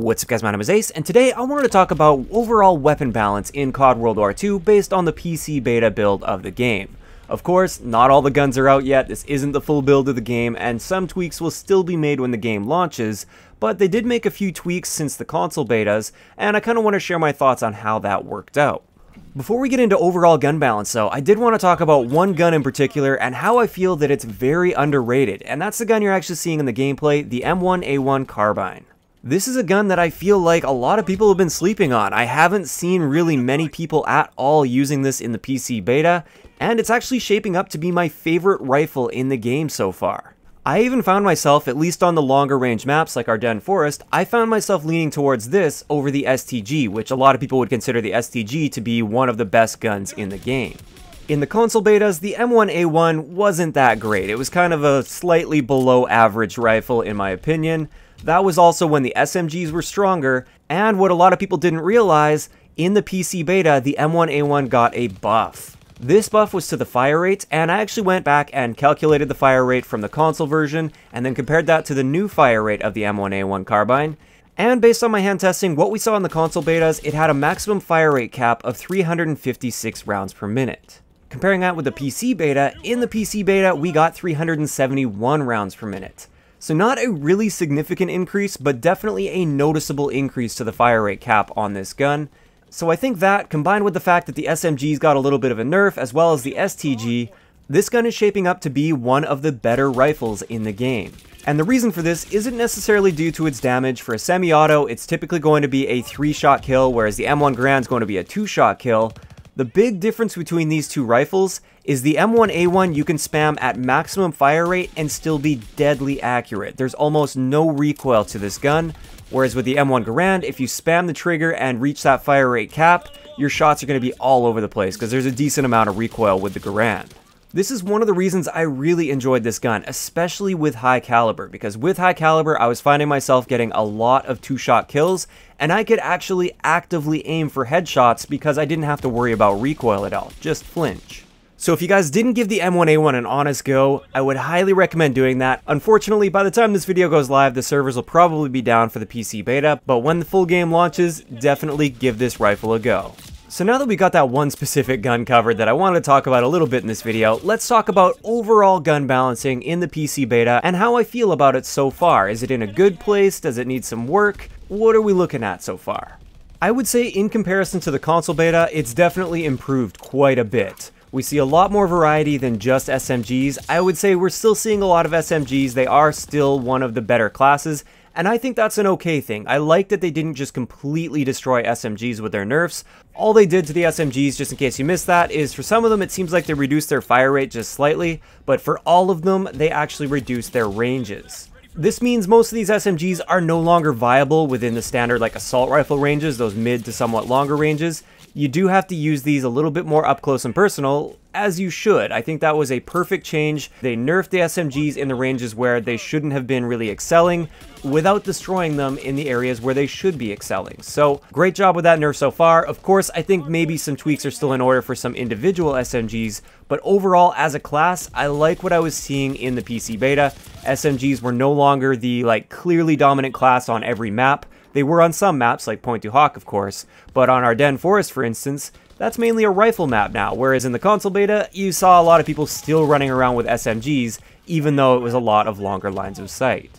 What's up guys, my name is Ace, and today I wanted to talk about overall weapon balance in CoD WW2 based on the PC beta build of the game. Of course, not all the guns are out yet, this isn't the full build of the game, and some tweaks will still be made when the game launches, but they did make a few tweaks since the console betas, and I kind of want to share my thoughts on how that worked out. Before we get into overall gun balance though, I did want to talk about one gun in particular and how I feel that it's very underrated, and that's the gun you're actually seeing in the gameplay, the M1A1 carbine. This is a gun that I feel like a lot of people have been sleeping on. I haven't seen really many people at all using this in the PC beta, and it's actually shaping up to be my favorite rifle in the game so far. I even found myself, at least on the longer range maps like Ardennes Forest, I found myself leaning towards this over the STG, which a lot of people would consider the STG to be one of the best guns in the game. In the console betas, the M1A1 wasn't that great. It was kind of a slightly below average rifle in my opinion. That was also when the SMGs were stronger, and what a lot of people didn't realize, in the PC beta, the M1A1 got a buff. This buff was to the fire rate, and I actually went back and calculated the fire rate from the console version, and then compared that to the new fire rate of the M1A1 carbine. And based on my hand testing, what we saw in the console betas, it had a maximum fire rate cap of 356 rounds per minute. Comparing that with the PC beta, in the PC beta, we got 371 rounds per minute. So not a really significant increase, but definitely a noticeable increase to the fire rate cap on this gun. So I think that, combined with the fact that the SMGs got a little bit of a nerf, as well as the STG, this gun is shaping up to be one of the better rifles in the game. And the reason for this isn't necessarily due to its damage. For a semi-auto, it's typically going to be a 3-shot kill, whereas the M1 Garand is going to be a 2-shot kill. The big difference between these two rifles is the M1A1 you can spam at maximum fire rate and still be deadly accurate. There's almost no recoil to this gun, whereas with the M1 Garand, if you spam the trigger and reach that fire rate cap, your shots are going to be all over the place because there's a decent amount of recoil with the Garand. This is one of the reasons I really enjoyed this gun, especially with high caliber, because with high caliber I was finding myself getting a lot of 2-shot kills, and I could actually actively aim for headshots because I didn't have to worry about recoil at all, just flinch. So if you guys didn't give the M1A1 an honest go, I would highly recommend doing that. Unfortunately, by the time this video goes live, the servers will probably be down for the PC beta, but when the full game launches, definitely give this rifle a go. So now that we got that one specific gun covered that I wanted to talk about a little bit in this video, let's talk about overall gun balancing in the PC beta and how I feel about it so far. Is it in a good place? Does it need some work? What are we looking at so far? I would say in comparison to the console beta, it's definitely improved quite a bit. We see a lot more variety than just SMGs. I would say we're still seeing a lot of SMGs. They are still one of the better classes, and I think that's an okay thing. I like that they didn't just completely destroy SMGs with their nerfs. All they did to the SMGs, just in case you missed that, is for some of them it seems like they reduced their fire rate just slightly, but for all of them, they actually reduced their ranges. This means most of these SMGs are no longer viable within the standard like assault rifle ranges, those mid to somewhat longer ranges. You do have to use these a little bit more up close and personal, as you should. I think that was a perfect change. They nerfed the SMGs in the ranges where they shouldn't have been really excelling, without destroying them in the areas where they should be excelling. So, great job with that nerf so far. Of course, I think maybe some tweaks are still in order for some individual SMGs, but overall, as a class, I like what I was seeing in the PC beta. SMGs were no longer the, clearly dominant class on every map. They were on some maps, like Point du Hoc, of course, but on Ardennes Forest, for instance, that's mainly a rifle map now, whereas in the console beta, you saw a lot of people still running around with SMGs, even though it was a lot of longer lines of sight.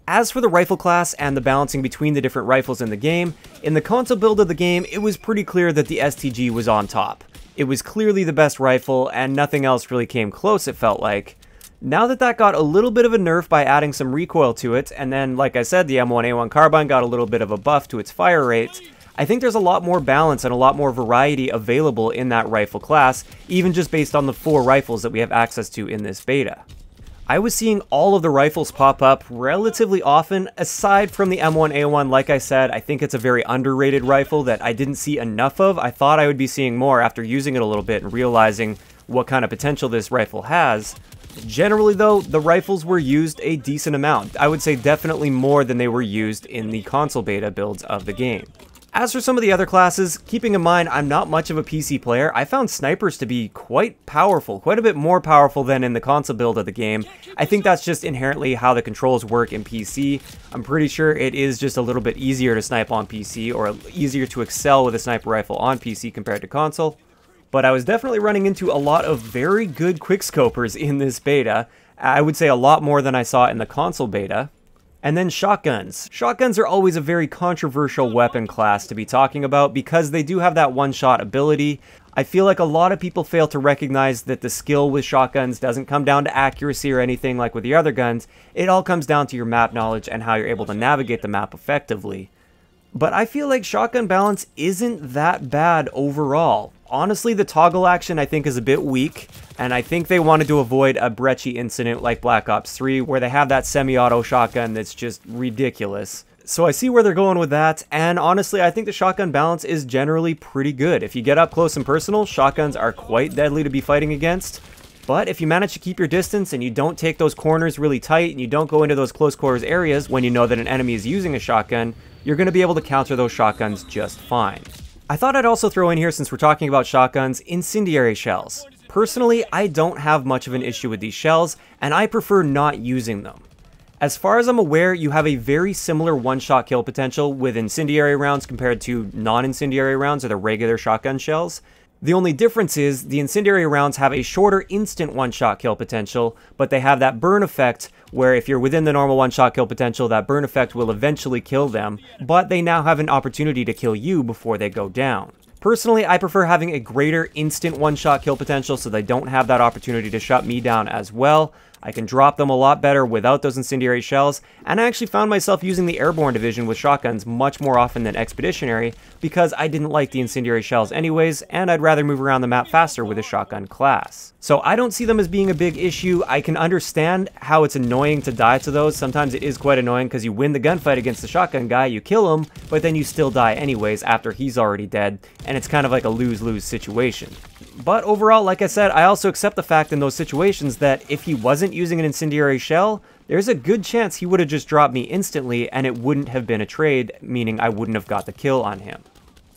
As for the rifle class and the balancing between the different rifles in the game, in the console build of the game, it was pretty clear that the STG was on top. It was clearly the best rifle, and nothing else really came close, it felt like. Now that that got a little bit of a nerf by adding some recoil to it, and then, like I said, the M1A1 carbine got a little bit of a buff to its fire rate, I think there's a lot more balance and a lot more variety available in that rifle class, even just based on the 4 rifles that we have access to in this beta. I was seeing all of the rifles pop up relatively often, aside from the M1A1. Like I said, I think it's a very underrated rifle that I didn't see enough of. I thought I would be seeing more after using it a little bit and realizing what kind of potential this rifle has. Generally though, the rifles were used a decent amount. I would say definitely more than they were used in the console beta builds of the game. As for some of the other classes, keeping in mind I'm not much of a PC player, I found snipers to be quite powerful, quite a bit more powerful than in the console build of the game. I think that's just inherently how the controls work in PC. I'm pretty sure it is just a little bit easier to snipe on PC, or easier to excel with a sniper rifle on PC compared to console. But I was definitely running into a lot of very good quickscopers in this beta. I would say a lot more than I saw in the console beta. And then shotguns. Shotguns are always a very controversial weapon class to be talking about because they do have that one-shot ability. I feel like a lot of people fail to recognize that the skill with shotguns doesn't come down to accuracy or anything like with the other guns. It all comes down to your map knowledge and how you're able to navigate the map effectively. But I feel like shotgun balance isn't that bad overall. Honestly, the toggle action I think is a bit weak, and I think they wanted to avoid a brechy incident like Black Ops 3, where they have that semi-auto shotgun that's just ridiculous. So I see where they're going with that, and honestly, I think the shotgun balance is generally pretty good. If you get up close and personal, shotguns are quite deadly to be fighting against. But if you manage to keep your distance and you don't take those corners really tight and you don't go into those close quarters areas when you know that an enemy is using a shotgun, you're going to be able to counter those shotguns just fine. I thought I'd also throw in here, since we're talking about shotguns, incendiary shells. Personally, I don't have much of an issue with these shells, and I prefer not using them. As far as I'm aware, you have a very similar one-shot kill potential with incendiary rounds compared to non-incendiary rounds or the regular shotgun shells. The only difference is the incendiary rounds have a shorter instant one-shot kill potential, but they have that burn effect where if you're within the normal one-shot kill potential, that burn effect will eventually kill them, but they now have an opportunity to kill you before they go down. Personally, I prefer having a greater instant one-shot kill potential so they don't have that opportunity to shut me down as well. I can drop them a lot better without those incendiary shells, and I actually found myself using the airborne division with shotguns much more often than expeditionary because I didn't like the incendiary shells anyways, and I'd rather move around the map faster with a shotgun class. So I don't see them as being a big issue. I can understand how it's annoying to die to those. Sometimes it is quite annoying because you win the gunfight against the shotgun guy, you kill him, but then you still die anyways after he's already dead, and it's kind of like a lose-lose situation. But overall, like I said, I also accept the fact in those situations that if he wasn't using an incendiary shell, there's a good chance he would have just dropped me instantly and it wouldn't have been a trade, meaning I wouldn't have got the kill on him.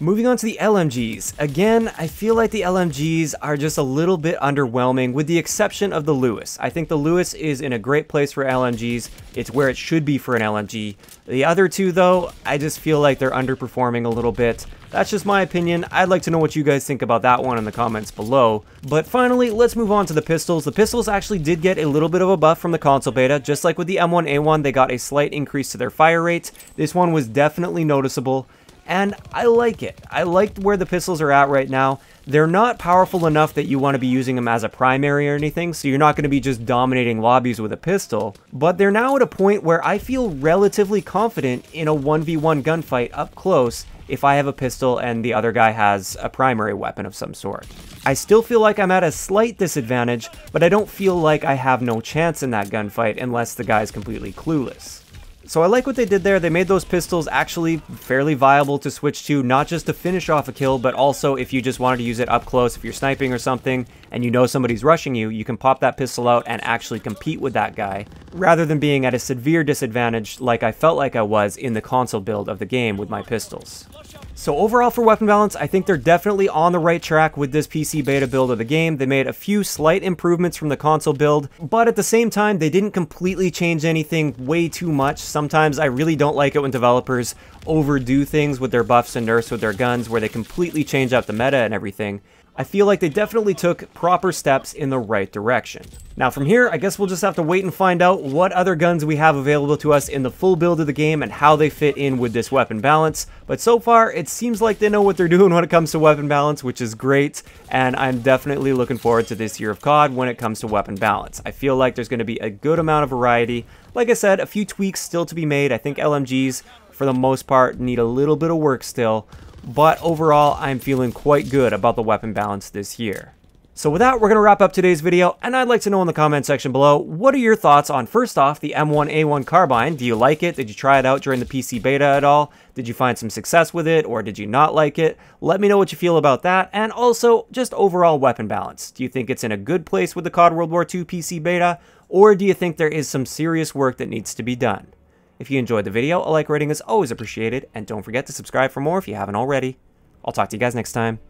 Moving on to the LMGs. Again, I feel like the LMGs are just a little bit underwhelming with the exception of the Lewis. I think the Lewis is in a great place for LMGs. It's where it should be for an LMG. The other two though, I just feel like they're underperforming a little bit. That's just my opinion. I'd like to know what you guys think about that one in the comments below. But finally, let's move on to the pistols. The pistols actually did get a little bit of a buff from the console beta. Just like with the M1A1, they got a slight increase to their fire rate. This one was definitely noticeable. And I like it. I like where the pistols are at right now. They're not powerful enough that you want to be using them as a primary or anything, so you're not going to be just dominating lobbies with a pistol. But they're now at a point where I feel relatively confident in a 1v1 gunfight up close if I have a pistol and the other guy has a primary weapon of some sort. I still feel like I'm at a slight disadvantage, but I don't feel like I have no chance in that gunfight unless the guy's completely clueless. So I like what they did there. They made those pistols actually fairly viable to switch to, not just to finish off a kill, but also if you just wanted to use it up close, if you're sniping or something, and you know somebody's rushing you, you can pop that pistol out and actually compete with that guy, rather than being at a severe disadvantage like I felt like I was in the console build of the game with my pistols. So overall for weapon balance, I think they're definitely on the right track with this PC beta build of the game. They made a few slight improvements from the console build, but at the same time, they didn't completely change anything way too much. Sometimes I really don't like it when developers overdo things with their buffs and nerfs with their guns, where they completely change up the meta and everything. I feel like they definitely took proper steps in the right direction. Now from here, I guess we'll just have to wait and find out what other guns we have available to us in the full build of the game and how they fit in with this weapon balance. But so far, it seems like they know what they're doing when it comes to weapon balance, which is great, and I'm definitely looking forward to this year of CoD when it comes to weapon balance. I feel like there's going to be a good amount of variety. Like I said, a few tweaks still to be made. I think LMGs, for the most part, need a little bit of work still. But overall, I'm feeling quite good about the weapon balance this year. So with that, we're going to wrap up today's video, and I'd like to know in the comment section below, what are your thoughts on, first off, the M1A1 carbine? Do you like it? Did you try it out during the PC beta at all? Did you find some success with it, or did you not like it? Let me know what you feel about that, and also, just overall weapon balance. Do you think it's in a good place with the CoD WW2 PC beta, or do you think there is some serious work that needs to be done? If you enjoyed the video, a like rating is always appreciated, and don't forget to subscribe for more if you haven't already. I'll talk to you guys next time.